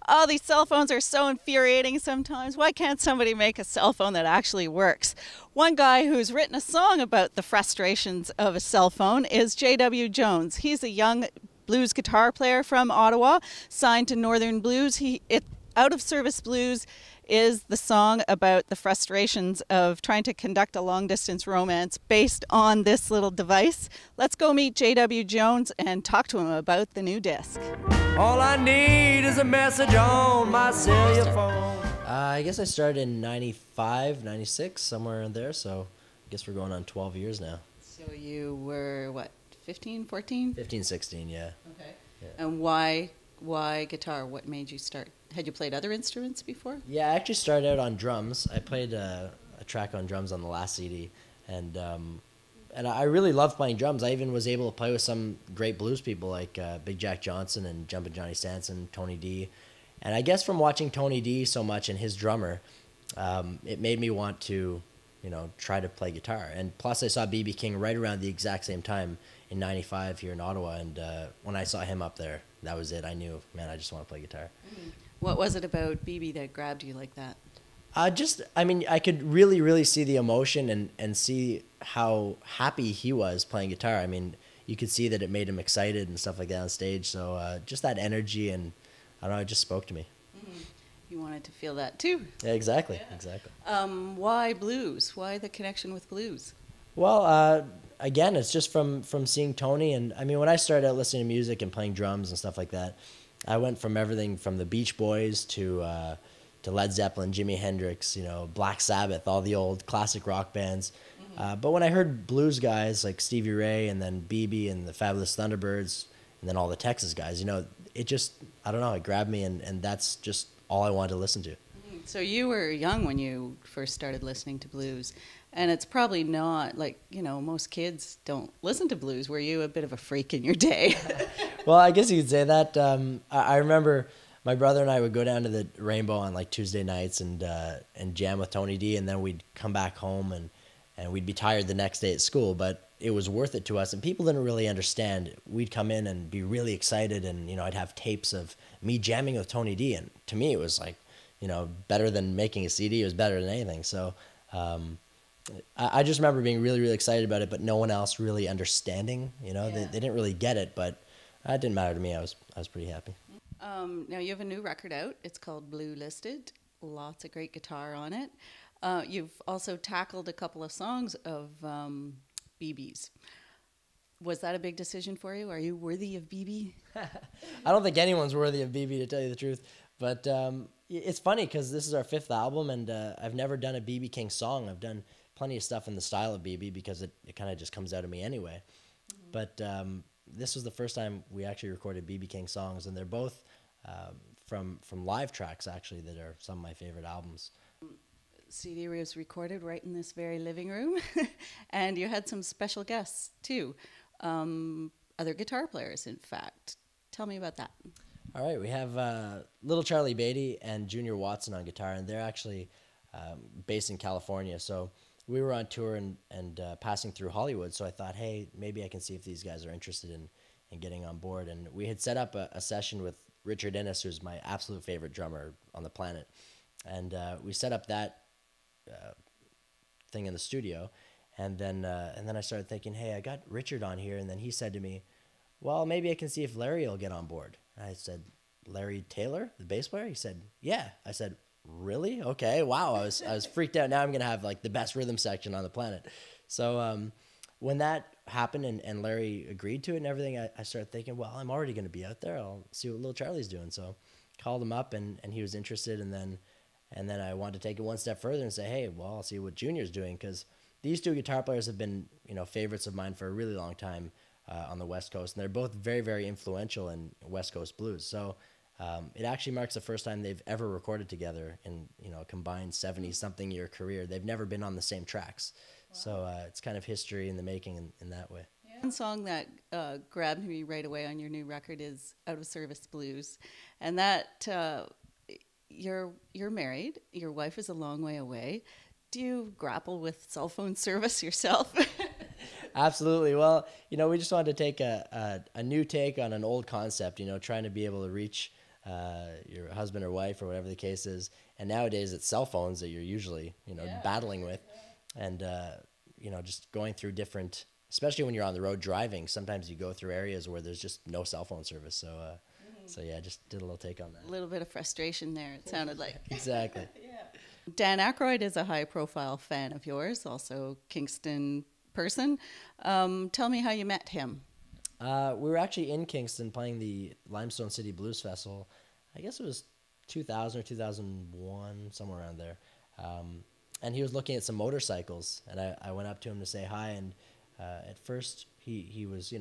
Oh, these cell phones are so infuriating sometimes. Why can't somebody make a cell phone that actually works? One guy who's written a song about the frustrations of a cell phone is J.W.Jones. He's a young blues guitar player from Ottawa, signed to Northern Blues. Out of Service Blues is the song about the frustrations of trying to conduct a long distance romance based on this little device. Let's go meet J.W. Jones and talk to him about the new disc. All I need is a message on my cellular phone. I guess I started in 95, 96, somewhere in there, so I guess we're going on 12 years now. So you were, what, 15, 14? 15, 16, yeah. Okay. Yeah. And why guitar? What made you start? Had you played other instruments before? Yeah, I actually started out on drums. I played a track on drums on the last CD, and I really loved playing drums. I even was able to play with some great blues people like Big Jack Johnson and Jumpin' Johnny Stanson, Tony D. And I guess from watching Tony D so much and his drummer, it made me want to, try to play guitar. And plus I saw B.B. King right around the exact same time in 95 here in Ottawa. And when I saw him up there, that was it. I knew, man, I just want to play guitar. Mm-hmm. What was it about B.B. that grabbed you like that? I could really, really see the emotion and see how happy he was playing guitar. I mean, you could see that it made him excited and stuff like that on stage. So just that energy and, I don't know, it just spoke to me. Mm-hmm. You wanted to feel that too. Yeah, exactly, Yeah. exactly. Why blues? Why the connection with blues? Well, again, it's just from seeing Tony. And, I mean, when I started out listening to music and playing drums and stuff like that, I went from everything from the Beach Boys to Led Zeppelin, Jimi Hendrix, Black Sabbath, all the old classic rock bands. Mm-hmm. But when I heard blues guys like Stevie Ray and then BB and the Fabulous Thunderbirds and then all the Texas guys, it just, I don't know, it grabbed me and that's just all I wanted to listen to. Mm-hmm. So you were young when you first started listening to blues, and it's probably not like, most kids don't listen to blues. Were you a bit of a freak in your day? Well, I guess you could say that. I remember my brother and I would go down to the Rainbow on like Tuesday nights and jam with Tony D, and then we'd come back home and we'd be tired the next day at school, but it was worth it to us, and people didn't really understand. We'd come in and be really excited, and I'd have tapes of me jamming with Tony D, and to me it was like, better than making a CD. It was better than anything. So I just remember being really, really excited about it, but no one else really understanding. Yeah. They didn't really get it, but it didn't matter to me. I was pretty happy. Now you have a new record out. It's called Bluelisted. Lots of great guitar on it. You've also tackled a couple of songs of BB's. Was that a big decision for you? Are you worthy of BB? I don't think anyone's worthy of BB, to tell you the truth. But it's funny because this is our 5th album, and I've never done a BB King song. I've done plenty of stuff in the style of BB because it kind of just comes out of me anyway. Mm-hmm. But this was the first time we actually recorded BB King songs, and they're both from live tracks, actually, that are some of my favorite albums. CD was recorded right in this very living room, and you had some special guests, too. Other guitar players, in fact. Tell me about that. All right, we have Little Charlie Beatty and Junior Watson on guitar, and they're actually based in California. So we were on tour and passing through Hollywood, so I thought, hey, maybe I can see if these guys are interested in getting on board. And we had set up a session with Richard Innes, who's my absolute favorite drummer on the planet. And we set up that thing in the studio, and then I started thinking, hey, I got Richard on here, and then he said to me, well, maybe I can see if Larry will get on board. And I said, Larry Taylor, the bass player? He said, yeah. I said, really? Okay, wow. I was freaked out. Now I'm gonna have like the best rhythm section on the planet. So when that happened and Larry agreed to it and everything, I started thinking, well, I'm already gonna be out there. I'll see what Little Charlie's doing. So called him up and he was interested, and then I wanted to take it one step further and say, hey, well, I'll see what Junior's doing, because these two guitar players have been, favorites of mine for a really long time on the West Coast, and they're both very, very influential in West Coast blues. So it actually marks the first time they've ever recorded together in, a combined 70-something year career. They've never been on the same tracks. Wow. So it's kind of history in the making in that way. Yeah. One song that grabbed me right away on your new record is Out of Service Blues, and that you're married, your wife is a long way away. Do you grapple with cell phone service yourself? Absolutely. Well, we just wanted to take a new take on an old concept, trying to be able to reach your husband or wife or whatever the case is. And nowadays it's cell phones that you're usually, battling with. And, just going through different, especially when you're on the road driving, sometimes you go through areas where there's just no cell phone service. So yeah, just did a little take on that. A little bit of frustration there, it sounded like. Exactly. Dan Aykroyd is a high-profile fan of yours, also Kingston person. Tell me how you met him. We were actually in Kingston playing the Limestone City Blues Festival. I guess it was 2000 or 2001, somewhere around there. And he was looking at some motorcycles, and I went up to him to say hi. And at first, he was,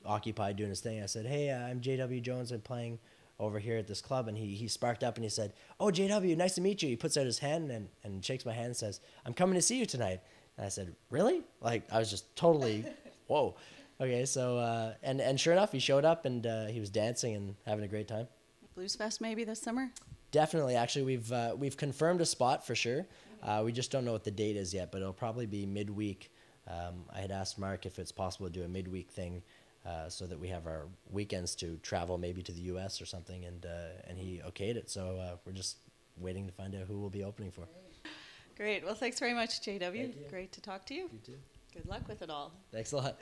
occupied doing his thing. I said, "Hey, I'm J.W.Jones. I'm playing over here at this club." And he sparked up and he said, "Oh, J.W., nice to meet you." He puts out his hand and shakes my hand and says, "I'm coming to see you tonight." And I said, "Really?" Like, I was just totally, whoa. Okay, so, and sure enough, he showed up and he was dancing and having a great time. Blues Fest maybe this summer? Definitely. Actually, we've confirmed a spot for sure. We just don't know what the date is yet, but it'll probably be midweek. I had asked Mark if it's possible to do a midweek thing so that we have our weekends to travel maybe to the U.S. or something, and he okayed it. So we're just waiting to find out who we'll be opening for. Great. Well, thanks very much, J.W. Thank you. Great to talk to you. You too. Good luck with it all. Thanks a lot.